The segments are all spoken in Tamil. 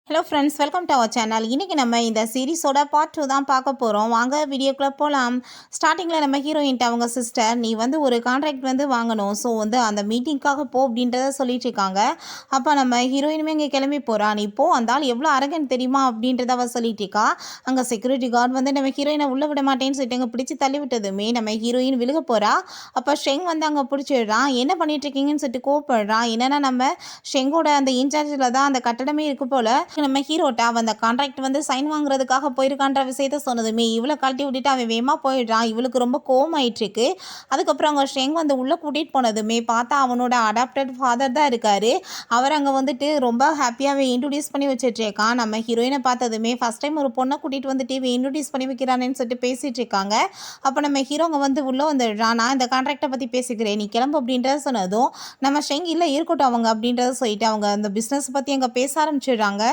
Hello friends, welcome to our channel. இன்றைக்கி நம்ம இந்த சீரிஸோட பார்ட் 2 தான் பார்க்க போகிறோம். வாங்க வீடியோக்குள்ளே போகலாம். ஸ்டார்டிங்கில் நம்ம ஹீரோயின்ட்ட அவங்க சிஸ்டர், நீ வந்து ஒரு கான்ட்ராக்ட் வந்து வாங்கணும், ஸோ வந்து அந்த மீட்டிங்க்காக போ அப்படின்றத சொல்லிட்டு இருக்காங்க. அப்போ நம்ம ஹீரோயினுமே இங்கே கிளம்பி போகிறா. நீ போ, அந்த ஆள் எவ்வளோ அரகன் தெரியுமா அப்படின்றத அவள் சொல்லிட்டு இருக்கா. அங்கே செக்யூரிட்டி கார்டு வந்து நம்ம ஹீரோயினை உள்ளே விட மாட்டேன்னு சொல்லிட்டு அங்கே பிடிச்சி தள்ளி விட்டதுமே நம்ம ஹீரோயின் விழுக போகிறா. அப்போ ஷெங் வந்து அங்கே பிடிச்சிடுறான். என்ன பண்ணிட்டு இருக்கீங்கன்னு சொல்லிட்டு கோவப்படுறான். என்னென்னா நம்ம ஷெங்கோட அந்த இன்சார்ஜில் தான் அந்த கட்டடமே இருக்கு போல். நம்ம ஹீரோட்ட அவன் அந்த கான்ட்ராக்ட் வந்து சைன் வாங்குறதுக்காக போயிருக்கான்ற விஷயத்த சொன்னதுமே இவளை கழட்டி விட்டுட்டு அவன் வேகமாக போயிடுறான். இவளுக்கு ரொம்ப கோவமாயிட்டுருக்கு. அதுக்கப்புறம் அவங்க ஷெங் வந்து உள்ளே கூட்டிகிட்டு போனதுமே பார்த்தா அவனோட அடாப்டட் ஃபாதர் தான் இருக்கார். அவர் அங்கே வந்துட்டு ரொம்ப ஹாப்பியாக இன்ட்ரடியூஸ் பண்ணி வச்சுட்ருக்கான். நம்ம ஹீரோயினை பார்த்ததுமே ஃபஸ்ட் டைம் ஒரு பொண்ணை கூட்டிகிட்டு வந்துட்டு இன்ட்ரடியூஸ் பண்ணி வைக்கிறானேன்னு சொல்லிட்டு பேசிகிட்டு இருக்காங்க. அப்போ நம்ம ஹீரோங்க வந்து உள்ளே வந்துடுறான். நான் இந்த கான்ட்ராக்டை பற்றி பேசிக்கிறேன், நீ கிளம்பு அப்படின்றத சொன்னதும் நம்ம ஷெங் இல்லை இருக்கட்டும் அவங்க அப்படின்றத சொல்லிட்டு அவங்க அந்த பிஸ்னஸ் பற்றி அங்கே பேச ஆரம்பிச்சிடுறாங்க.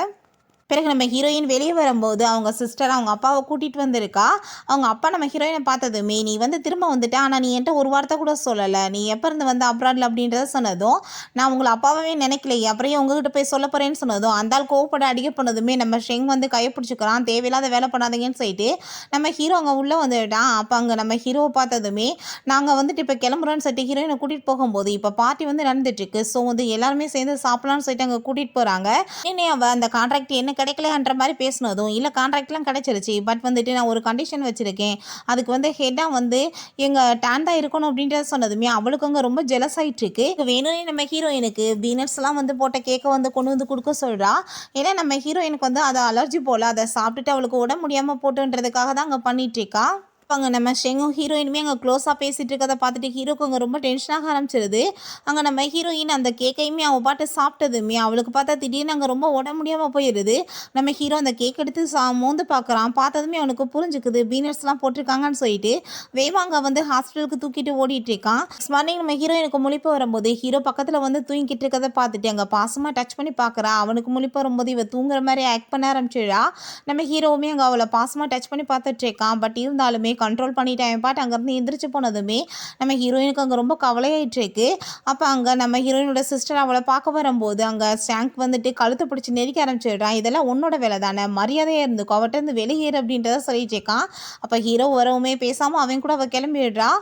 பிறகு நம்ம ஹீரோயின் வெளியே வரும்போது அவங்க சிஸ்டர் அவங்க அப்பாவை கூட்டிகிட்டு வந்திருக்கா. அவங்க அப்பா நம்ம ஹீரோயினை பார்த்ததுமே நீ வந்து திரும்ப வந்துட்ட, ஆனால் நீ என்கிட்ட ஒரு வார்த்தை கூட சொல்லலை, நீ எப்போ இருந்து வந்து அப்ராடில் அப்படின்றத சொன்னதும் நான் உங்களை அப்பாவே நினைக்கலையே, அப்புறம் உங்ககிட்ட போய் சொல்ல போகிறேன்னு சொன்னதும் அந்த ஆள் கோவப்பட அடிக்க பண்ணதுமே நம்ம ஷெங் வந்து கையை பிடிச்சிக்கிறான். தேவையில்லாத வேலை பண்ணாதீங்கன்னு சொல்லிட்டு நம்ம ஹீரோ அங்கே உள்ளே வந்துட்டான். அப்போ அங்கே நம்ம ஹீரோவை பார்த்ததுமே நாங்கள் வந்துட்டு இப்போ கிளம்புறோன்னு சொல்லிட்டு ஹீரோயினை கூட்டிகிட்டு போகும்போது இப்போ பார்ட்டி வந்து நடந்துட்டுருக்கு, ஸோ வந்து எல்லாருமே சேர்ந்து சாப்பிட்லான்னு சொல்லிட்டு அங்கே கூட்டிகிட்டு போகிறாங்க. இன்னே அவள் அந்த கான்ட்ராக்ட் என்ன கிடைக்கலன்ற மாதிரி பேசினதும் இல்லை கான்ட்ராக்ட்லாம் கிடைச்சிருச்சு, பட் வந்துட்டு நான் ஒரு கண்டிஷன் வச்சுருக்கேன், அதுக்கு வந்து ஹெட்டாக வந்து எங்கள் டேன் தான் இருக்கணும் அப்படின்றத சொன்னதுமே அவளுக்கு அங்கே ரொம்ப ஜெலஸ் ஆகிட்டுருக்கு. வேணும்னே நம்ம ஹீரோயினுக்கு பீனட்ஸ்லாம் வந்து போட்ட கேக்கை வந்து கொண்டு வந்து கொடுக்க சொல்கிறா. ஏன்னா நம்ம ஹீரோயினுக்கு வந்து அதை அலர்ஜி போல், அதை சாப்பிட்டுட்டு அவளுக்கு உடம்பு முடியாமல் போட்டுன்றதுக்காக தான் அங்கே பண்ணிகிட்ருக்கா. அங்கே நம்ம ஷெங்கும் ஹீரோயினுமே அங்கே க்ளோஸாக பேசிகிட்டு இருக்கதை பார்த்துட்டு ஹீரோக்கு அங்கே ரொம்ப டென்ஷனாக ஆரம்பிச்சிருது. அங்கே நம்ம ஹீரோயின் அந்த கேக்கையுமே அவள் பாட்டு சாப்பிட்டதுமே அவளுக்கு பார்த்தா திடீர்னு அங்கே ரொம்ப உடம்பு முடியாமல் போயிடுது. நம்ம ஹீரோ அந்த கேக் எடுத்து மோந்து பார்க்குறான். பார்த்ததுமே அவனுக்கு புரிஞ்சுக்குது பீனட்ஸ்லாம் போட்டிருக்காங்கன்னு சொல்லிட்டு வேவாங்க வந்து ஹாஸ்பிட்டலுக்கு தூக்கிட்டு ஓடிட்டு இருக்கான். மார்னிங் நம்ம ஹீரோயினுக்கு முழிப்பு வரும்போது ஹீரோ பக்கத்தில் வந்து தூங்கிக்கிட்டு இருக்கதை பார்த்துட்டு அங்கே பாசமாக டச் பண்ணி பார்க்குறா. அவனுக்கு முழிப்பு வரும்போது இவ தூங்குற மாதிரி ஆக்ட் பண்ண ஆரம்பிச்சிடா. நம்ம ஹீரோவுமே அங்கே அவளை பாசமாக டச் பண்ணி பார்த்துட்டு இருக்கான். பட் இருந்தாலுமே கண்ட்ரோல் பண்ணிட்டு அவன் பாட்டு அங்கேருந்து எந்திரிச்சு போனதுமே நம்ம ஹீரோயினுக்கு அங்கே ரொம்ப கவலையாயிட்டுருக்கு. அப்போ அங்கே நம்ம ஹீரோயினோட சிஸ்டர் அவளை பார்க்க வரும்போது அங்கே ஸ்டாங்க் வந்துட்டு கழுத்தை பிடிச்சி நெருக்க ஆரம்பிச்சிடுறான். இதெல்லாம் உன்னோட வேலை தானே, மரியாதையாக இருந்துக்கோ, அவட்ட இருந்து வெளியேறு அப்படின்றத சொல்லிட்டு இருக்கான். அப்போ ஹீரோ வரவுமே பேசாமல் அவன் கூட அவள் கிளம்பிடுறா.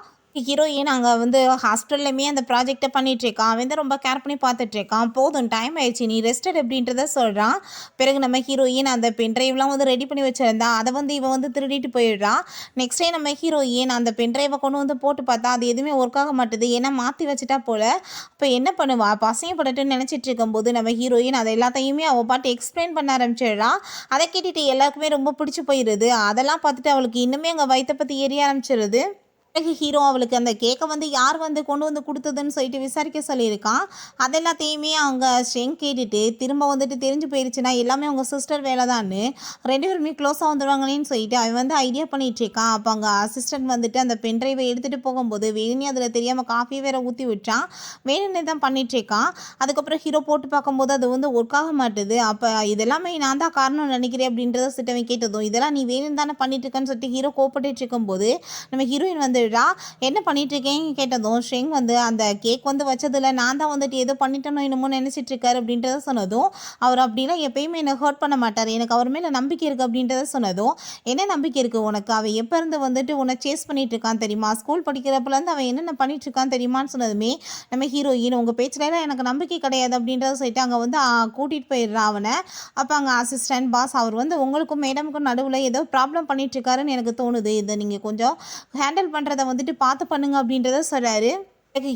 ஹீரோயின் அங்கே வந்து ஹாஸ்பிட்டல்லையுமே அந்த ப்ராஜெக்டை பண்ணிகிட்ருக்கான். அவன் வந்து ரொம்ப கேர் பண்ணி பார்த்துட்ருக்கான். போதும் டைம் ஆயிடுச்சு, நீ ரெஸ்டட் அப்படின்றத சொல்கிறான். பிறகு நம்ம ஹீரோயின் அந்த பென்ட்ரைவ்லாம் வந்து ரெடி பண்ணி வச்சுருந்தா அதை வந்து இவன் வந்து திருடிட்டு போயிடுறான். நெக்ஸ்ட் டே நம்ம ஹீரோயின் அந்த பென்ட்ரைவை கொண்டு வந்து போட்டு பார்த்தா அது எதுவுமே ஒர்க் ஆக மாட்டுது, ஏன்னா மாற்றி வச்சுட்டா போல். இப்போ என்ன பண்ணுவா, பசையப்படட்டுன்னு நினச்சிட்டு இருக்கும்போது நம்ம ஹீரோயின் அதை எல்லாத்தையுமே அவள் பாட்டு எக்ஸ்பிளைன் பண்ண ஆரம்பிச்சிடுறான். அதை கேட்டுட்டு எல்லாருக்குமே ரொம்ப பிடிச்சி போயிடுது. அதெல்லாம் பார்த்துட்டு அவளுக்கு இன்னுமே அங்கே வயிற்றை பற்றி எரிய ஆரம்பிச்சிருது. பிறகு ஹீரோ அவளுக்கு அந்த கேக்கை வந்து யார் வந்து கொண்டு வந்து கொடுத்ததுன்னு சொல்லிட்டு விசாரிக்க சொல்லியிருக்கான். அது எல்லாத்தையுமே அவங்க ஷெங் கேட்டுட்டு திரும்ப வந்துட்டு தெரிஞ்சு போயிடுச்சுன்னா எல்லாமே அவங்க சிஸ்டர் வேலை தான்னு ரெண்டு பேருமே க்ளோஸாக வந்துடுவாங்களேன்னு சொல்லிட்டு அவன் வந்து ஐடியா பண்ணிகிட்டு இருக்கான். அப்போ அங்கே அசிஸ்டன்ட் வந்துட்டு அந்த பென்ட்ரைவை எடுத்துகிட்டு போகும்போது வேணுனே அதில் தெரியாமல் காஃபியை வேற ஊற்றி விட்டான். வேணும்னே தான் பண்ணிகிட்ருக்கான். அதுக்கப்புறம் ஹீரோ போட்டு பார்க்கும்போது அது வந்து ஒர்க் ஆக மாட்டுது. அப்போ இதெல்லாமே நான் தான் காரணம் நினைக்கிறேன் அப்படின்றத சிட்டவன் கேட்டதும் இதெல்லாம் நீ வேணும் தானே பண்ணிட்டுருக்கேன்னு சொல்லிட்டு ஹீரோ கோப்பட்டு இருக்கும்போது நம்ம ஹீரோயின் வந்து என்ன பண்ணிட்டு இருக்கேன்னு கேட்டதும் ஷெங் வந்து அந்த கேக் வந்து வச்சதில்ல, நான் தான் வந்துட்டு ஏதோ பண்ணிட்டேனோ என்னமோ நினச்சிட்டு இருக்காரு அப்படின்றத சொன்னதும் அவர் அப்படிலாம் எப்பயுமே என்னை ஹர்ட் பண்ண மாட்டார், எனக்கு அவர் மேலே நம்பிக்கை இருக்குது அப்படின்றத சொன்னதும் என்ன நம்பிக்கை இருக்குது உனக்கு, அவன் எப்போ இருந்து வந்துட்டு உன்னை சேஸ் பண்ணிட்டு இருக்கான் தெரியுமா, ஸ்கூல் படிக்கிறப்பலேருந்து அவன் என்னென்ன பண்ணிட்டு இருக்கான் தெரியுமான்னு சொன்னதுமே நம்ம ஹீரோயின் உங்கள் பேச்சிலலாம் எனக்கு நம்பிக்கை கிடையாது அப்படின்றத சொல்லிட்டு அங்கே வந்து கூட்டிகிட்டு போயிடுறான் அவனை. அப்போ அங்கே அசிஸ்டன்ட் பாஸ் அவர் வந்து உங்களுக்கும் மேடமுக்கும் நடுவில் ஏதோ ப்ராப்ளம் பண்ணிட்டு இருக்காருன்னு எனக்கு தோணுது, இதை நீங்கள் கொஞ்சம் ஹேண்டில் பண்ணுறதை வந்துட்டு பார்த்து பண்ணுங்க அப்படின்றத சொல்கிறாரு.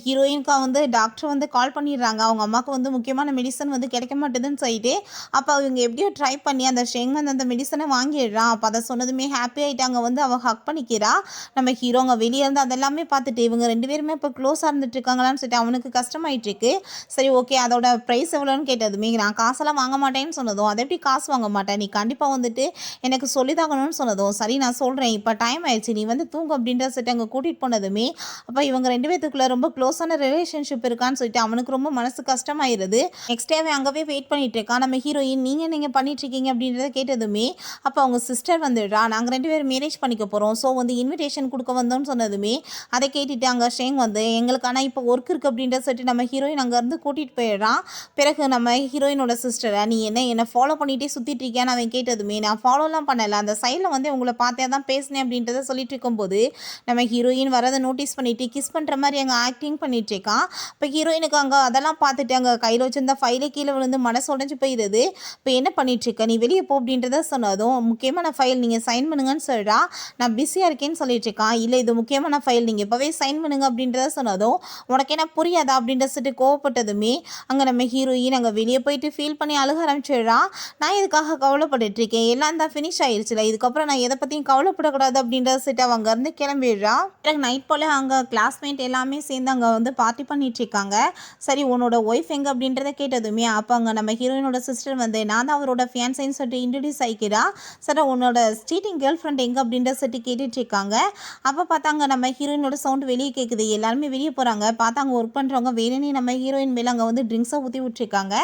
ஹீரோயினுக்கு வந்து டாக்டர் வந்து கால் பண்ணிடுறாங்க. அவங்க அம்மாவுக்கு வந்து முக்கியமான மெடிசன் வந்து கிடைக்க மாட்டேதுன்னு சொல்லிட்டு அப்போ அவங்க எப்படியோ ட்ரை பண்ணி அந்த ஷெங் வந்து அந்த மெடிசனை வாங்கிடுறான். அப்போ அதை சொன்னதுமே ஹாப்பி ஆகிட்டாங்க, வந்து அவள் ஹக் பண்ணிக்கிறா. நம்ம ஹீரோங்க வெளியே இருந்து அதெல்லாமே பார்த்துட்டு இவங்க ரெண்டு பேருமே இப்போ க்ளோஸாக இருந்துட்டு இருக்காங்களான்னு சொல்லிட்டு அவனுக்கு கஷ்டமாயிட்டுருக்கு. சரி ஓகே, அதோட ப்ரைஸ் எவ்வளோன்னு கேட்டதுமே நான் காசெல்லாம் வாங்க மாட்டேன்னு சொன்னதும் அதை எப்படி காசு வாங்க மாட்டேன், நீ கண்டிப்பாக வந்துட்டு எனக்கு சொல்லிதாகணும்னு சொன்னதும் சரி நான் சொல்கிறேன், இப்போ டைம் ஆயிடுச்சு, நீ வந்து தூங்கு அப்படின்ற சொல்லிட்டு அங்கே கூட்டிகிட்டு போனதுமே அப்போ இவங்க ரெண்டு பேத்துக்குள்ளே ரொம்ப ரொம்ப க்ளோஸான ரிலேஷன்ஷிப் இருக்கான்னு சொல்லிட்டு அவனுக்கு ரொம்ப மனசு கஷ்டமாயிருது. நெக்ஸ்ட் டே அவன் அங்கவே வெயிட் பண்ணிட்டு இருக்கான். நம்ம ஹீரோயின் நீங்க பண்ணிட்டு இருக்கீங்க அப்படின்றத கேட்டதுமே அப்போ அவங்க சிஸ்டர் வந்துடுறா. நாங்கள் 2 பேரும் மேரேஜ் பண்ணிக்க போகிறோம், ஸோ வந்து இன்விடேஷன் கொடுக்க வந்தோம்னு சொன்னதுமே அதை கேட்டுட்டு அங்கே ஷேங் வந்து எங்களுக்கு ஆனால் இப்போ ஒர்க் இருக்குது அப்படின்றத சொல்லிட்டு நம்ம ஹீரோயின் அங்கேருந்து கூட்டிகிட்டு போயிடுறான். பிறகு நம்ம ஹீரோயினோட சிஸ்டரை நீ என்னை ஃபாலோ பண்ணிகிட்டே சுற்றிட்டு இருக்கியான்னு அவன் கேட்டதுமே நான் ஃபாலோலாம் பண்ணலை, அந்த சைடில் வந்து உங்களை பார்த்தே தான் பேசினேன் அப்படின்றத சொல்லிட்டு இருக்கும்போது நம்ம ஹீரோயின் வரதை நோட்டீஸ் பண்ணிவிட்டு கிஸ் பண்ணுற மாதிரி அங்கே ஆக்டிங் பண்ணிட்டு இருக்கான். இப்போ ஹீரோயினுக்கு அங்கே அதெல்லாம் பார்த்துட்டு அங்கே கையில் வச்சிருந்த ஃபைலே கீழே விழுந்து மனசு உடஞ்சி போயிடுது. இப்போ என்ன பண்ணிட்டு இருக்க, நீ வெளியே போ அப்படின்றத சொன்னதும் முக்கியமான ஃபைல் நீங்கள் சைன் பண்ணுங்கன்னு சொல்கிறா. நான் பிஸியாக இருக்கேன்னு சொல்லிட்டு இருக்கான். இல்லை இது முக்கியமான ஃபைல், நீங்கள் இப்போவே சைன் பண்ணுங்க அப்படின்றத சொன்னதும் உனக்கு என்ன புரியாதா அப்படின்ற சொல்லிட்டு கோவப்பட்டதுமே அங்கே நம்ம ஹீரோயின் அங்கே வெளியே போயிட்டு ஃபீல் பண்ணி அழுக ஆரம்பிச்சிடுறா. நான் இதுக்காக கவலைப்பட்டு இருக்கேன், எல்லாம் தான் ஃபினிஷ் ஆயிடுச்சுல, இதுக்கப்புறம் நான் எதை பற்றியும் கவலைப்படக்கூடாது அப்படின்றத சொல்லிட்டு அவங்க இருந்து கிளம்பிடுறா. பிறகு நைட் போல் அங்கே கிளாஸ்மேட் எல்லாமே சேர்ந்து அங்கே வந்து பார்ட்டி பண்ணிட்டு இருக்காங்க. சரி உன்னோட ஒய்ஃப் எங்கே அப்படின்றத கேட்டதுமே அப்போ அங்கே நம்ம ஹீரோயினோட சிஸ்டர் வந்து நான் தான் அவரோட ஃபியான்சைன்னு சொல்லிட்டு இன்ட்ரடியூஸ் ஆகிக்கிறா. சரி உன்னோட ஸ்டீட்டிங் கேர்ள் ஃப்ரெண்ட் எங்கே அப்படின்ற சொல்லிட்டு கேட்டுட்டு இருக்காங்க. அப்போ பார்த்தாங்க நம்ம ஹீரோயினோட சவுண்ட் வெளியே கேட்குது. எல்லாருமே வெளியே போகிறாங்க. பார்த்தா அங்கே ஒர்க் பண்ணுறவங்க வேணும்னே நம்ம ஹீரோயின் மேலே அங்கே வந்து ட்ரிங்க்ஸை ஊற்றி விட்டுருக்காங்க.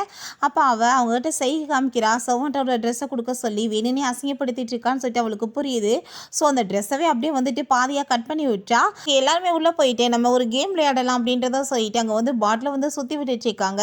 அப்போ அவங்ககிட்ட செய்கை காமிக்கிறா. சர்வெண்ட்டோட ட்ரெஸ்ஸை கொடுக்க சொல்லி வேணும்னே அசிங்கப்படுத்திட்டு இருக்கான்னு சொல்லிட்டு அவளுக்கு புரியுது. ஸோ அந்த ட்ரெஸ்ஸவே அப்படியே வந்துட்டு பாதியாக கட் பண்ணி விட்டா. எல்லாருமே உள்ளே போயிட்டு நம்ம ஒரு கேம் விளையாடலாம் அப்படின்றத சொல்லிட்டு அங்கே வந்து பாட்டில் வந்து சுற்றி விட்டுட்டு இருக்காங்க.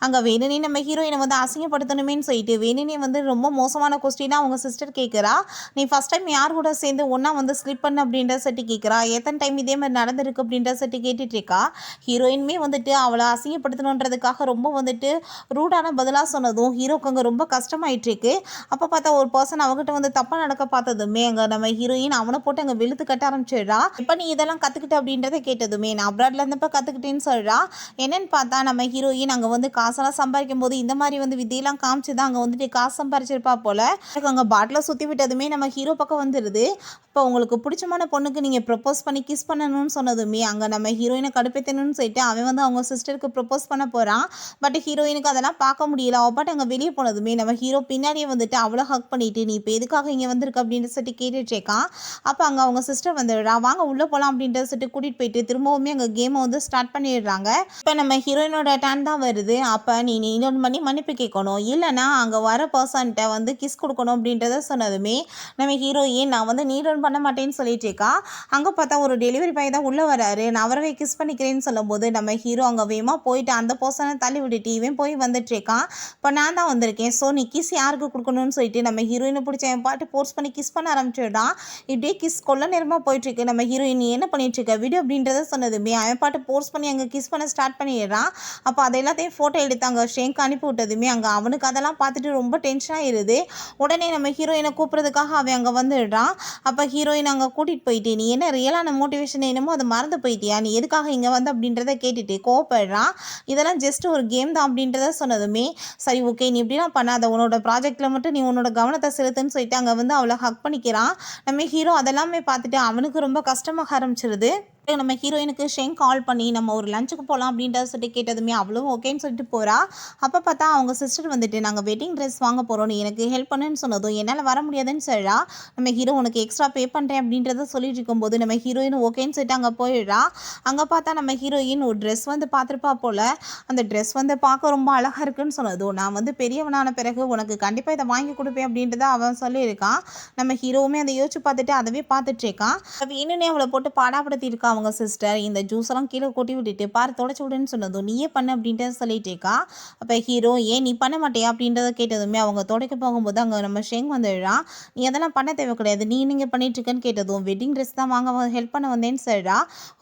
அங்கே வேணும்னே நம்ம ஹீரோயினை வந்து அசிங்கப்படுத்தணுமேன்னு சொல்லிட்டு வேணும்னே வந்து ரொம்ப மோசமான கொஸ்டினாக அவங்க சிஸ்டர் கேட்குறா. நீ ஃபஸ்ட் டைம் யார் கூட சேர்ந்து ஒன்றா வந்து ஸ்லிப் பண்ண அப்படின்ற சொல்லிட்டு கேட்குறா. எத்தனை டைம் இதே மாதிரி நடந்திருக்கு அப்படின்ற சொல்லிட்டு கேட்டுட்டு இருக்கா. ஹீரோயினுமே வந்துட்டு அவளை அசிங்கப்படுத்தணுன்றதுக்காக ரொம்ப வந்துட்டு ரூடான பதிலாக சொன்னதும் ஹீரோக்கு அங்கே ரொம்ப கஷ்டமாயிட்டு இருக்கு. அப்போ பார்த்தா ஒரு பர்சன் அவங்ககிட்ட வந்து தப்பாக நடக்க பார்த்ததுமே அங்கே நம்ம ஹீரோயின் அவனை போட்டு அங்கே வெளுத்து கட்ட ஆரம்பிச்சிடுறா. இப்போ நீ இதெல்லாம் கற்றுக்கிட்ட அப்படின்றத கேட்டதுமே நான் அப்ராட்ல இருந்தப்போ கற்றுக்கிட்டேன்னு சொல்கிறா. என்னன்னு பார்த்தா நம்ம ஹீரோயின் அங்கே வந்து காசெல்லாம் சம்பாதிக்கும் போது இந்த மாதிரி வந்து விதியெல்லாம் காமிச்சு தான் அங்கே வந்துட்டு காசு சம்பாரிச்சிருப்பா போல். அங்கே பாட்டில் சுற்றி விட்டதுமே நம்ம ஹீரோ பக்கம் வந்துடுது. இப்போ உங்களுக்கு பிடிச்சமான பொண்ணுக்கு நீங்கள் ப்ரப்போஸ் பண்ணி கிஸ் பண்ணணும்னு சொன்னதுமே அங்கே நம்ம ஹீரோயினை கடுப்பேற்றணும்னு சொல்லிட்டு அவன் வந்து அவங்க சிஸ்டருக்கு ப்ரப்போஸ் பண்ண போகிறான். பட் ஹீரோயினுக்கு அதெல்லாம் பார்க்க முடியல. அவள் பாட்டு அங்கே வெளியே போனதுமே நம்ம ஹீரோ பின்னாடியே வந்துட்டு அவ்வளோ ஹக் பண்ணிட்டு நீ இப்போ எதுக்காக இங்கே வந்திருக்கு அப்படின்னு சொல்லிட்டு கேட்டுட்டு இருக்கான். அப்போ அங்கே அவங்க சிஸ்டர் வந்துடுறா. வாங்க உள்ளே போகலாம் அப்படின்ற சொல்லிட்டு கூட்டிகிட்டு போயிட்டு திரும்பவுமே அங்கே கேமை வந்து ஸ்டார்ட் பண்ணிடுறாங்க. இப்போ நம்ம ஹீரோயினோட டர்ன் தான் வருது. அப்போ நீ இன்னொன்று பண்ணி மன்னிப்பு கேட்கணும், இல்லைனா அங்கே வர பர்சன்ட்ட வந்து கிஸ் கொடுக்கணும் அப்படின்றத சொன்னதுமே நம்ம ஹீரோயின் நான் வந்து நீட் பண்ண மாட்டேன்னு சொல்லிட்டு இருக்கா. அங்கே பார்த்தா ஒரு டெலிவரி பாய் தான் உள்ளே வராரு. நான் அவரவே கிஸ் பண்ணிக்கிறேன்னு சொல்லும்போது நம்ம ஹீரோ அங்கே வேகமாக போயிட்டு அந்த பர்சனை தள்ளி விட்டுட்டு இவன் போய் வந்துட்டு இருக்கான். இப்போ நான் தான் வந்திருக்கேன், ஸோ நீ கிஸ் யாருக்கு கொடுக்கணும்னு சொல்லிட்டு நம்ம ஹீரோயினை பிடிச்ச என் பாட்டு ஃபோர்ஸ் பண்ணி கிஸ் பண்ண ஆரம்பிச்சிடுறான். இப்படியே கிஸ் கொள்ள நேரமாக போயிட்டுருக்கு. நம்ம ஹீரோயின் நீ என்ன பண்ணிட்டு இருக்க வீடியோ அப்படின்றத சொன்னதுமே அவன் பாட்டு ஃபோர்ஸ் பண்ணி அங்கே கிஸ் பண்ண ஸ்டார்ட் பண்ணிடுறான். அப்போ அதை எல்லாத்தையும் ஃபோட்டோ எடுத்து அங்கே ஷேங்க் அனுப்பி விட்டதுமே அங்கே அவனுக்கு அதெல்லாம் பார்த்துட்டு ரொம்ப டென்ஷன் ஆகிடுது. உடனே நம்ம ஹீரோயினை கூப்பிட்றதுக்காக அவன் அங்கே வந்துடுறான். அப்போ ஹீரோயின் அங்கே கூட்டிகிட்டு போயிட்டு நீ என்ன ரியலான மோட்டிவேஷன் என்னமோ அதை மறந்து போயிட்டியா, நீ எதுக்காக இங்கே வந்து அப்படின்றத கேட்டுட்டு கோவப்படுறான். இதெல்லாம் ஜஸ்ட் ஒரு கேம் தான் அப்படின்றத சொன்னதுமே சரி ஓகே நீ இப்படிலாம் பண்ணாத, உன்னோட ப்ராஜெக்டில் மட்டும் நீ உன்னோட கவனத்தை செலுத்துன்னு சொல்லிட்டு அங்கே வந்து அவளை ஹக் பண்ணிக்கிறான். நம்ம ஹீரோ அதெல்லாமே பார்த்துட்டு அவனுக்கு ரொம்ப கஷ்டமாக ஆரம்பிச்சிருது. நம்ம ஹீரோயினுக்கு ஷேங் கால் பண்ணி நம்ம ஒரு லஞ்சுக்கு போகலாம் அப்படின்றத சொல்லிட்டு கேட்டதுமே அவளும் ஓகேன்னு சொல்லிட்டு போகிறா. அப்போ பார்த்தா அவங்க சிஸ்டர் வந்துட்டு நாங்கள் வெட்டிங் ட்ரெஸ் வாங்க போகிறோம், நீ எனக்கு ஹெல்ப் பண்ணுன்னு சொன்னதும் என்னால் வர முடியாதுன்னு சொல்கிறா. நம்ம ஹீரோ உனக்கு எக்ஸ்ட்ரா பே பண்ணுறேன் அப்படின்றத சொல்லிட்டு இருக்கும்போது நம்ம ஹீரோயின் ஓகேன்னு சொல்லிட்டு அங்கே போயிடுறா. அங்கே பார்த்தா நம்ம ஹீரோயின் ஒரு ட்ரெஸ் வந்து பார்த்துருப்பா போல். அந்த ட்ரெஸ் வந்து பார்க்க ரொம்ப அழகாக இருக்குன்னு சொன்னதும் நான் வந்து பெரியவனான பிறகு உனக்கு கண்டிப்பாக இதை வாங்கி கொடுப்பேன் அப்படின்றத அவன் சொல்லியிருக்கான். நம்ம ஹீரோவுமே அதை யோசிச்சு பார்த்துட்டு அதவே பார்த்துட்டு இருக்கான். இன்னும் அவளை போட்டு பாடாப்படுத்தி இருக்கா அவங்க சிஸ்டர். இந்த ஜூஸ் எல்லாம் கீழே கொட்டி விட்டுட்டு பாரு தொடச்சி விடுன்னு சொன்னதும் நீயே பண்ண அப்படின்றத சொல்லிட்டு இருக்கா. அப்போ ஹீரோ ஏன் நீ பண்ண மாட்டியா அப்படின்றத கேட்டதுமே அவங்க தொடக்க போகும்போது அங்கே நம்ம ஷேங் வந்துடுறா. நீ அதெல்லாம் பண்ண தேவை கிடையாது, நீங்கள் பண்ணிட்டு இருக்கேன்னு கேட்டதும் வெட்டிங் ட்ரெஸ் தான் வாங்க ஹெல்ப் பண்ண வந்தேன்னு சொல்கிறா.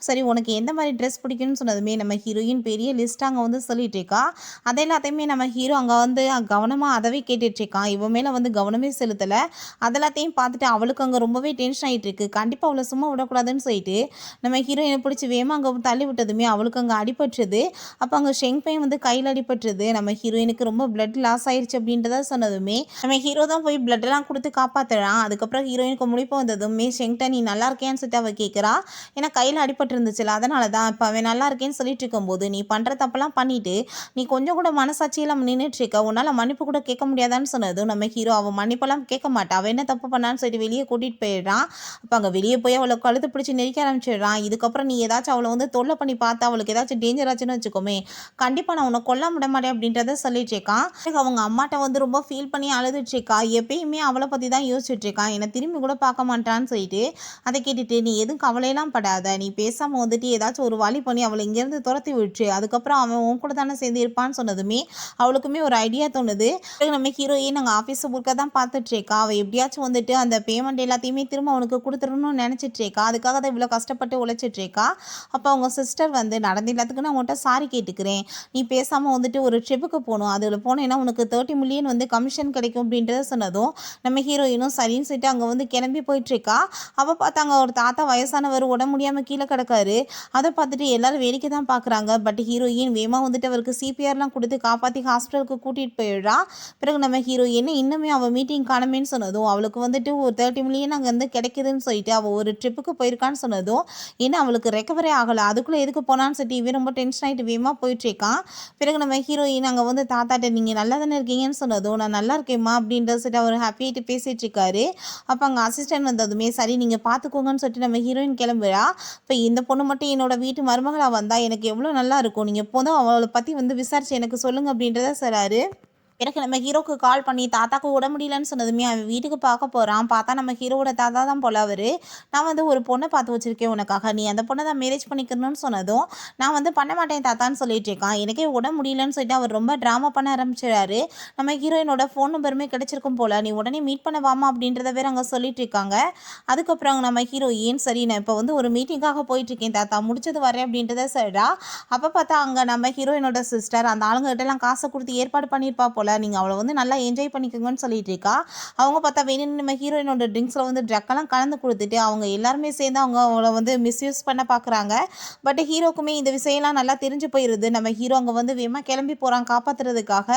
சரி உனக்கு எந்த மாதிரி ட்ரெஸ் பிடிக்குன்னு சொன்னதுமே நம்ம ஹீரோயின் பெரிய லிஸ்ட் அங்கே வந்து சொல்லிட்டு இருக்கா. அதை எல்லாத்தையுமே நம்ம ஹீரோ அங்கே வந்து கவனமாக அதவே கேட்டுட்டு இருக்கான். இவன் மேலே வந்து கவனமே செலுத்தலை. அதெல்லாத்தையும் பார்த்துட்டு அவளுக்கு அங்கே ரொம்பவே டென்ஷன் ஆகிட்டு இருக்கு. கண்டிப்பாக அவளை சும்மா விடக்கூடாதுன்னு சொல்லிட்டு நம்ம ஹீரோயினை பிடிச்சி வேகமாக அங்கே தள்ளி விட்டதுமே அவளுக்கு அங்கே அடிபட்டுருது. அப்போ அங்கே ஷெங் பையன் வந்து கையில் அடிபட்டுருது. நம்ம ஹீரோயினுக்கு ரொம்ப பிளட் லாஸ் ஆயிடுச்சு அப்படின்றத சொன்னதுமே நம்ம ஹீரோ தான் போய் பிளட்டெல்லாம் கொடுத்து காப்பாற்றுறான். அதுக்கப்புறம் ஹீரோயினுக்கு முடிப்பு வந்ததுமே ஷெங்ட்ட நீ நல்லா இருக்கேன்னு சொல்லிட்டு அவள் கேட்குறா. ஏன்னா கையில் அடிபட்டு இருந்துச்சுல அதனால தான். இப்போ அவன் நல்லா இருக்கேன்னு சொல்லிட்டு இருக்கும்போது நீ பண்ணுற தப்பெல்லாம் பண்ணிட்டு நீ கொஞ்சம் கூட மனசாட்சியெல்லாம் நின்றுட்டு இருக்க, உன்னால் மன்னிப்பு கூட கேட்க முடியாதான்னு சொன்னதும் நம்ம ஹீரோ அவன் மன்னிப்பெல்லாம் கேட்க மாட்டான், அவன் என்ன தப்பு பண்ணான்னு சொல்லிட்டு வெளியே கூட்டிகிட்டு போயிடுறான். அப்போ அங்கே வெளியே போய் அவளை கழுத்து பிடிச்சி நெரிக்க ஆரம்பிச்சிடுறான். இதுக்கப்புறம் நீ ஏதாச்சும் அவளை வந்து தொல்லை பண்ணி பார்த்தா அவளுக்கு ஏதாச்சும் டேஞ்சர் ஆச்சுன்னு வச்சுக்கோமே, கண்டிப்பாக நான் உன்னை கொல்ல விட மாட்டேன் அப்படின்றத சொல்லிட்டு இருக்கான். அவங்க அம்மாட்ட வந்து ரொம்ப ஃபீல் பண்ணி அழுதுட்டு இருக்கா. எப்பயுமே அவளை பற்றி தான் யோசிச்சுட்டு இருக்கான். என்னை திரும்பி கூட பார்க்க மாட்டான்னு சொல்லிட்டு அதை கேட்டுட்டு, நீ எதுவும் கவலையெல்லாம் படாத, நீ பேசாமல் வந்துட்டு ஏதாச்சும் ஒரு வழி பண்ணி அவளை இங்கேருந்து துரத்தி விட்டுரு, அதுக்கப்புறம் அவன் உன் கூட தானே சேர்ந்து இருப்பான்னு சொன்னதுமே அவளுக்குமே ஒரு ஐடியா தோணுது. நம்ம ஹீரோயின் நாங்கள் ஆஃபீஸ் ஒர்க்கை தான் பார்த்துட்டு இருக்கா. அவள் எப்படியாச்சும் வந்துட்டு அந்த பேமெண்ட் எல்லாத்தையுமே திரும்ப அவனுக்கு கொடுத்துடணும்னு நினச்சிட்டு இருக்கா. அதுக்காக தான் இவ்வளோ கஷ்டப்பட்டு உழைச்சிட்டு இருக்கா. அப்போ அவங்க சிஸ்டர் வந்து நடந்த எல்லாத்துக்கு நான் உன்கிட்ட சாரி கேட்டுக்கிறேன், நீ பேசாமல் வந்துட்டு ஒரு ட்ரிப்புக்கு போகணும், அதில் போனேன்னா உனக்கு 30 மில்லியன் வந்து கமிஷன் கிடைக்கும் அப்படின்றத சொன்னதும் நம்ம ஹீரோயினும் சரின்னு சொல்லிட்டு அங்கே வந்து கிளம்பி போயிட்டுருக்கா. அவள் பார்த்தாங்க ஒரு தாத்தா வயசானவர் உடம்பு முடியாமல் கீழே கிடக்காரு. அதை பார்த்துட்டு எல்லாரும் வேடிக்கை தான் பார்க்குறாங்க. பட் ஹீரோயின் வேகமாக வந்துட்டு அவருக்கு சிபிஆர்லாம் கொடுத்து காப்பாற்றி ஹாஸ்பிட்டலுக்கு கூட்டிகிட்டு போயிடுறா. பிறகு நம்ம ஹீரோயின் இன்னுமே அவள் மீட்டிங் காணமேன்னு சொன்னதும் அவளுக்கு வந்துட்டு ஒரு 30 மில்லியன் அங்கே வந்து கிடைக்குதுன்னு சொல்லிட்டு அவள் ஒரு ட்ரிப்புக்கு போயிருக்கான்னு சொன்னதும் ஏன்னா அவளுக்கு ரெக்கவரே ஆகலை, அதுக்குள்ளே எதுக்கு போனான்னு சொல்லிட்டு இவன் ரொம்ப டென்ஷன் ஆகிட்டு வேகமாக போயிட்டுருக்கான். பிறகு நம்ம ஹீரோயின் அங்கே வந்து தாத்தாட்ட நீங்கள் நல்லா தானே இருக்கீங்கன்னு சொன்னதும் நான் நல்லா இருக்கேம்மா அப்படின்ற சொல்லிட்டு அவர் ஹாப்பியாகிட்டு பேசிகிட்டு இருக்காரு. அப்போ அங்கே அசிஸ்டன்ட் வந்ததுமே சரி நீங்கள் பார்த்துக்கோங்கன்னு சொல்லிட்டு நம்ம ஹீரோயின் கிளம்புறா. இப்போ இந்த பொண்ணு மட்டும் என்னோட வீட்டு மருமகளாக வந்தால் எனக்கு எவ்வளோ நல்லா இருக்கும், நீங்கள் எப்போதும் அவளை பற்றி வந்து விசாரிச்சு எனக்கு சொல்லுங்கள் அப்படின்றத சொல்கிறாரு. எனக்கு நம்ம ஹீரோக்கு கால் பண்ணி தாத்தாக்கு உடம்பு முடியலன்னு சொன்னதுமே அவன் வீட்டுக்கு பார்க்க போகிறான். பார்த்தா நம்ம ஹீரோவோட தாத்தா தான் போல அவர். நான் வந்து ஒரு பொண்ணை பார்த்து வச்சுருக்கேன் உனக்காக, நீ அந்த பொண்ணை தான் மேரேஜ் பண்ணிக்கணும்னு சொன்னதும் நான் வந்து பண்ண மாட்டேன் தாத்தான்னு சொல்லிட்டு இருக்கான். எனக்கே உடம்பு முடியலன்னு சொல்லிட்டு அவர் ரொம்ப ட்ராமா பண்ண ஆரம்பிச்சிடாரு. நம்ம ஹீரோயினோட ஃபோன் நம்பருமே கிடச்சிருக்கும் போல், நீ உடனே மீட் பண்ண வாமா அப்படின்றத வேறு அங்கே சொல்லிட்டு இருக்காங்க. அதுக்கப்புறம் நம்ம ஹீரோயின் சரி நான் இப்போ வந்து ஒரு மீட்டிங்காக போயிட்டுருக்கேன் தாத்தா, முடிச்சது வரேன் அப்படின்றத சொல்கிறா. அப்போ பார்த்தா அங்கே நம்ம ஹீரோயினோட சிஸ்டர் அந்த ஆளுங்ககிட்டலாம் காசை கொடுத்து ஏற்பாடு பண்ணியிருப்பா போல், நீங்கள் அவளை வந்து நல்லா என்ஜாய் பண்ணிக்கோங்கன்னு சொல்லிட்டு இருக்கா. அவங்க பார்த்தா வேணும்னு நம்ம ஹீரோயினோட ட்ரிங்க்ஸில் வந்து ட்ரக்கெல்லாம் கலந்து கொடுத்துட்டு அவங்க எல்லாருமே சேர்ந்து அவங்க அவளை வந்து மிஸ்யூஸ் பண்ண பார்க்குறாங்க. பட் ஹீரோக்குமே இந்த விஷயம்லாம் நல்லா தெரிஞ்சு போயிடுது. நம்ம ஹீரோ அங்கே வந்து வேகமாக கிளம்பி போகிறான் காப்பாற்றுறதுக்காக.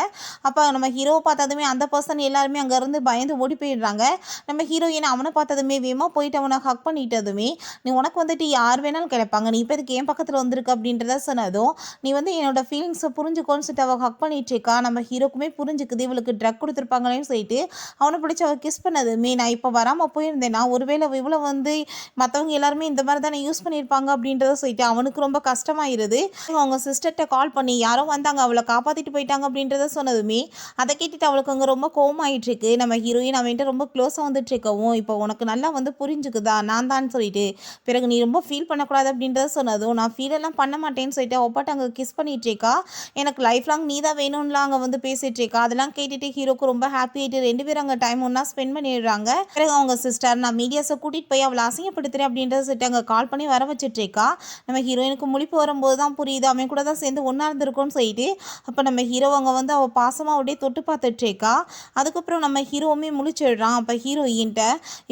அப்போ நம்ம ஹீரோவை பார்த்ததுமே அந்த பர்சன் எல்லாருமே அங்கேருந்து பயந்து ஓடி போயிடுறாங்க. நம்ம ஹீரோயின் அவனை பார்த்ததுமே வேகமாக போயிட்டு அவனை ஹக் பண்ணிட்டதுமே நீ உனக்கு வந்துட்டு யார் வேணாலும் கிடைப்பாங்க, நீ இப்போ இதுக்கு என் பக்கத்தில் வந்திருக்கு அப்படின்றத சொன்னதும் நீ வந்து என்னோட ஃபீலிங்ஸை புரிஞ்சுக்கோன்னு சொல்லிட்டு அவள் ஹக் பண்ணிட்டு இருக்கா. நம்ம ஹீரோக்குமே புரிஞ்சுக்குது இவளுக்கு ட்ரக் கொடுத்துருப்பாங்களேன்னு சொல்லிட்டு அவனை பிடிச்சி அவள் கிஸ் பண்ணதுமே நான் இப்போ வராமல் போயிருந்தேன்னா ஒருவேளை இவ்வளோ வந்து மற்றவங்க எல்லாருமே இந்த மாதிரி தானே யூஸ் பண்ணியிருப்பாங்க அப்படின்றத சொல்லிட்டு அவனுக்கு ரொம்ப கஷ்டமாயிருது. அவங்க சிஸ்டர்கிட்ட கால் பண்ணி யாரோ வந்தாங்க அவளை காப்பாற்றிட்டு போயிட்டாங்க அப்படின்றத சொன்னதுமே அதை கேட்டுட்டு அவளுக்கு அங்கே ரொம்ப கோவமாயிட்டுருக்கு. நம்ம ஹீரோயின் அவன்கிட்ட ரொம்ப க்ளோஸாக வந்துட்டு இருக்கவும் இப்போ உனக்கு நல்லா வந்து புரிஞ்சுக்குதா நான் தான் சொல்லிட்டு பிறகு நீ ரொம்ப ஃபீல் பண்ணக்கூடாது அப்படின்றத சொன்னதும் நான் ஃபீலெல்லாம் பண்ண மாட்டேன்னு சொல்லிட்டு ஒப்பாட்டு அங்கே கிஸ் பண்ணிட்டு இருக்கா. எனக்கு லைஃப் லாங் நீ தான் வேணும்லாம் அங்கே வந்து பேசிகிட்டு இருக்கா. அதெல்லாம் கேட்டுட்டு ஹீரோக்கு ரொம்ப ஹாப்பி ஆகிட்டு 2 பேரும் அங்கே டைம் ஒன்றா ஸ்பெண்ட் பண்ணிடுறாங்க. பிறகு அவங்க சிஸ்டர் நான் மீடியாஸை கூட்டிகிட்டு போய் அவளை அசிங்கப்படுத்துகிறேன் அப்படின்றத சொல்லிட்டு அங்கே கால் பண்ணி வர வச்சுட்டு இருக்கா. நம்ம ஹீரோயினுக்கு முழிப்பு வரும்போது தான் புரியுது அவன் கூட தான் சேர்ந்து ஒன்றா இருந்திருக்கோன்னு சொல்லிட்டு. அப்போ நம்ம ஹீரோ அங்கே வந்து அவள் பாசமாக அப்படியே தொட்டு பார்த்துட்டு இருக்கா. அதுக்கப்புறம் நம்ம ஹீரோவுமே முழிச்சிடுறான். அப்போ ஹீரோயின்ட்ட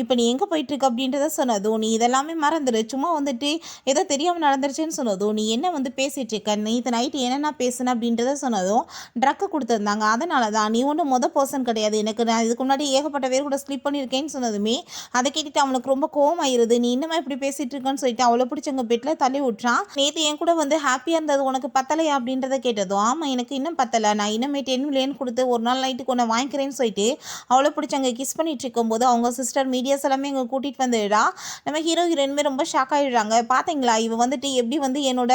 இப்போ நீ எங்கே போயிட்டுருக்க அப்படின்றத சொன்னதும் நீ இதெல்லாமே மறந்துடு, சும்மா வந்துட்டு ஏதோ தெரியாமல் நடந்துருச்சுன்னு சொன்னதும் நீ என்ன வந்து பேசிகிட்டு இருக்க, நேற்று நைட்டு என்னென்ன பேசுன அப்படின்றத சொன்னதும் ட்ரக்கு கொடுத்துருந்தாங்க அதனால தான், நீ ஒன்றும் பர்சன் கிடையாது, எனக்கு நான் இதுக்கு முன்னாடி ஏகப்பட்ட பேர் கூட ஸ்லீப் பண்ணியிருக்கேன்னு சொன்னதுமே அதை கேட்டுட்டு அவனுக்கு ரொம்ப கோவமாயிருது. நீ இன்னுமே இப்படி பேசிகிட்டு இருக்கேன்னு சொல்லிட்டு அவளை பிடிச்சவங்க பெட்டில் தள்ளி விட்றான். நேற்று என் கூட வந்து ஹாப்பியாக இருந்தது உனக்கு பத்தலையா அப்படின்றத கேட்டதும் ஆமாம் எனக்கு இன்னும் பத்தலை, நான் இன்னுமே 10 மில்லியன் கொடுத்து ஒரு நாள் நைட்டுக்கு ஒன்று வாங்கிக்கிறேன்னு சொல்லிட்டு அவளை பிடிச்சவங்க கிஸ் பண்ணிட்டு இருக்கும்போது அவங்க சிஸ்டர் மீடியாஸ் எல்லாமே இங்கே கூட்டிகிட்டு வந்துடுறா. நம்ம ஹீரோ ஹீரோயினுமே ரொம்ப ஷாக் ஆகிடுறாங்க. பார்த்தீங்களா இவ வந்துட்டு எப்படி வந்து என்னோட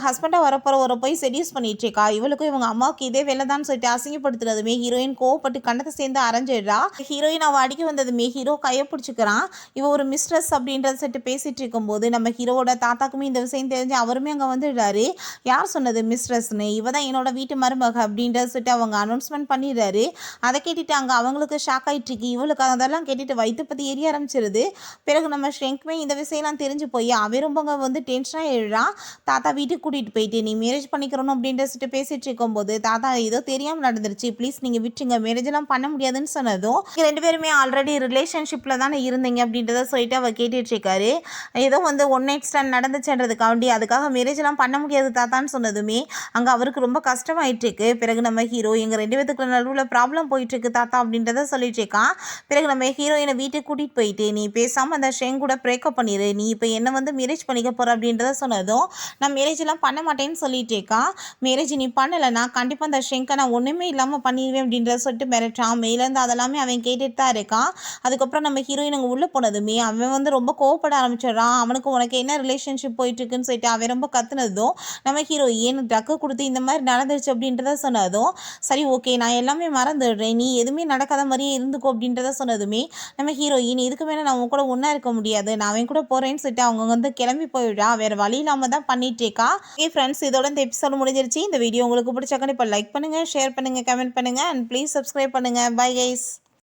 ஹஸ்பண்டாக வரப்போகிற போய் செடியூஸ் பண்ணிட்டு இருக்கா, இவளுக்கும் இவங்க அம்மாவுக்கு இதே வேலை தான் சொல்லிட்டு அசிங்கப்படுத்துறதுமே ஹீரோயின் கோவப்பட்டு கண்ணத்தை சேர்ந்து அரைஞ்சிடுறா. ஹீரோயின் அவள் அடிக்க வந்ததுமே ஹீரோ கையை பிடிச்சிக்கிறான். இவ ஒரு மிஸ்ட்ரஸ் அப்படின்றத சொல்லிட்டு பேசிகிட்டு இருக்கும்போது நம்ம ஹீரோவோட தாத்தாக்குமே இந்த விஷயம் தெரிஞ்சு அவருமே அங்கே வந்துடுறாரு. யார் சொன்னது மிஸ்ட்ரஸ்னு, இவ தான் என்னோட வீட்டு மருமக அப்படின்றத சொல்லிட்டு அவங்க அனௌன்ஸ்மெண்ட் பண்ணிடுறாரு. அதை கேட்டுட்டு அங்கே அவங்களுக்கு ஷாக் ஆகிட்டு இருக்கு. இவளுக்கு அதெல்லாம் கேட்டுட்டு வயிற்று பற்றி எரிய ஆரம்பிச்சிருது. பிறகு நம்ம ஷ்ரெங்க்குமே இந்த விஷயம்லாம் தெரிஞ்சு போய் அவன் ரொம்ப வந்து டென்ஷனாக எழுறான். தாத்தா வீட்டுக்கு கூட்டிகிட்டு போயிட்டு நீ மேரேஜ் பண்ணிக்கிறணும் அப்படின்றத சொல்லிட்டு பேசிகிட்டு இருக்கும்போது தாத்தா ஏதோ தெரியாமல் நடந்துருச்சு, ப்ளீஸ் நீங்கள் விட்டுருங்க, மேரேஜெல்லாம் பண்ண முடியாதுன்னு சொன்னதும் 2 பேருமே ஆல்ரெடி ரிலேஷன்ஷிப்பில் தானே இருந்தீங்க அப்படின்றத சொல்லிட்டு அவர் கேட்டுட்ருக்காரு. ஏதோ வந்து 1 நைட் ஸ்டாண்ட் நடந்துச்சுன்றதுக்காண்டி அதுக்காக மேரேஜெல்லாம் பண்ண முடியாது தாத்தான்னு சொன்னதுமே அங்கே அவருக்கு ரொம்ப கஷ்டமாயிட்டுருக்கு. பிறகு நம்ம ஹீரோ எங்கள் 2 பேத்துக்குள்ள நடுவில் ப்ராப்ளம் போயிட்டுருக்கு தாத்தா அப்படின்றத சொல்லிட்டு இருக்கான். பிறகு நம்ம ஹீரோயினை வீட்டுக்கு கூட்டிகிட்டு போயிட்டு நீ பேசாமல் அந்த ஷெங் கூட பிரேக்கப் பண்ணிடு, நீ இப்போ என்ன வந்து மேரேஜ் பண்ணிக்க போகிற அப்படின்றத சொன்னதும் நான் மேரேஜெல்லாம் பண்ண மாட்டேன்னு சொல்லிட்டு இருக்கான். மேரேஜ் நீ பண்ணலைன்னா கண்டிப்பாக அந்த ஷெங்கை நான் ஒன்றுமே சம்மந்தமே இல்லாமல் பண்ணிடுவேன் அப்படின்றத சொல்லிட்டு மிரட்டான். மேலேருந்து அதெல்லாமே அவன் கேட்டுட்டு தான் இருக்கான். அதுக்கப்புறம் நம்ம ஹீரோயின் அங்கே உள்ளே போனதுமே அவன் வந்து ரொம்ப கோவப்பட ஆரம்பிச்சிடுறான். அவனுக்கு உனக்கு என்ன ரிலேஷன்ஷிப் போயிட்டுருக்குன்னு சொல்லிட்டு அவன் ரொம்ப கத்துனதும் நம்ம ஹீரோயின் ட்ரக்கு கொடுத்து இந்த மாதிரி நடந்துருச்சு அப்படின்றத சொன்னதும் சரி ஓகே நான் எல்லாமே மறந்துடுறேன், நீ எதுவுமே நடக்காத மாதிரியே இருந்துக்கோ அப்படின்றத சொன்னதுமே நம்ம ஹீரோயின் இதுக்கு மேலே நான் உன் கூட ஒன்றா இருக்க முடியாது, நான் அவன் கூட போகிறேன்னு சொல்லிட்டு அவங்க வந்து கிளம்பி போயிடுறா. வேறு வழி இல்லாமல் தான் பண்ணிட்டு இருக்கா. ஓகே ஃப்ரெண்ட்ஸ், இதோட இந்த எபிசோட் முடிஞ்சிருச்சு. இந்த வீடியோ உங்களுக்கு பிடிச்சா கண்டிப்பாக லைக் பண்ணுங்கள், ஷேர் பண்ணுங்கள், கமெண்ட் பண்ணுங்கள் அண்ட் ப்ளீஸ் சப்ஸ்கிரைப் பண்ணுங்கள். Bye guys.